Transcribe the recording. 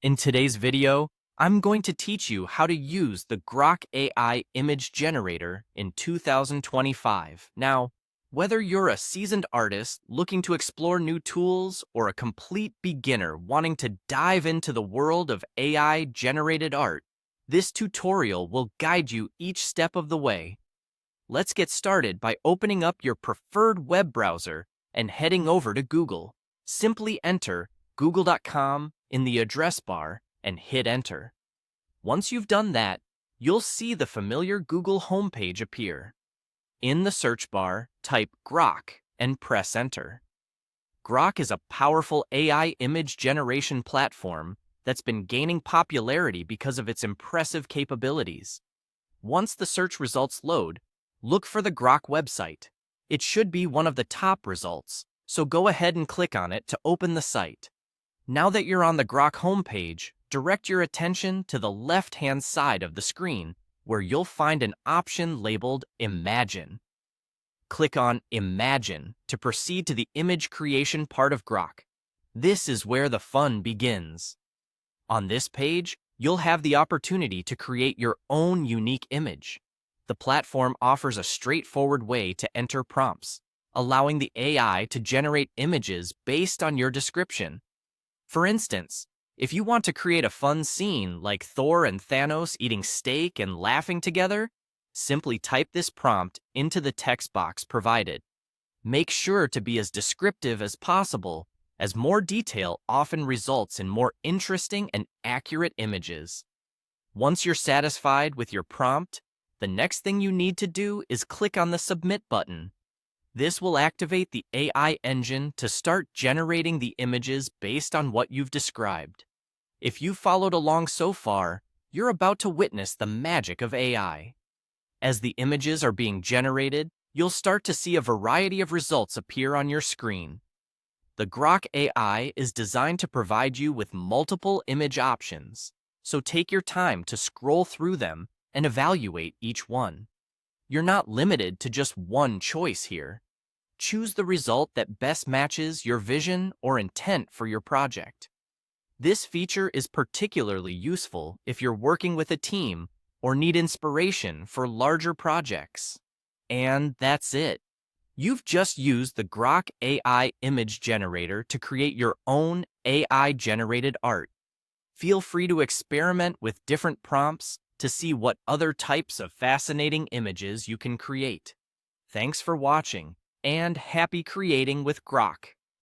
In today's video, I'm going to teach you how to use the Grok AI image generator in 2025. Now, whether you're a seasoned artist looking to explore new tools or a complete beginner wanting to dive into the world of AI-generated art, this tutorial will guide you each step of the way. Let's get started by opening up your preferred web browser and heading over to Google. Simply enter google.com in the address bar and hit enter. Once you've done that, you'll see the familiar Google homepage appear. In the search bar, type Grok and press enter. Grok is a powerful AI image generation platform that's been gaining popularity because of its impressive capabilities. Once the search results load, look for the Grok website. It should be one of the top results, so go ahead and click on it to open the site. Now that you're on the Grok homepage, direct your attention to the left-hand side of the screen, where you'll find an option labeled Imagine. Click on Imagine to proceed to the image creation part of Grok. This is where the fun begins. On this page, you'll have the opportunity to create your own unique image. The platform offers a straightforward way to enter prompts, allowing the AI to generate images based on your description. For instance, if you want to create a fun scene like Thor and Thanos eating steak and laughing together, simply type this prompt into the text box provided. Make sure to be as descriptive as possible, as more detail often results in more interesting and accurate images. Once you're satisfied with your prompt, the next thing you need to do is click on the Submit button. This will activate the AI engine to start generating the images based on what you've described. If you've followed along so far, you're about to witness the magic of AI. As the images are being generated, you'll start to see a variety of results appear on your screen. The Grok AI is designed to provide you with multiple image options, so take your time to scroll through them and evaluate each one. You're not limited to just one choice here. Choose the result that best matches your vision or intent for your project. This feature is particularly useful if you're working with a team or need inspiration for larger projects. And that's it. You've just used the Grok AI image generator to create your own AI-generated art. Feel free to experiment with different prompts to see what other types of fascinating images you can create. Thanks for watching, and happy creating with Grok.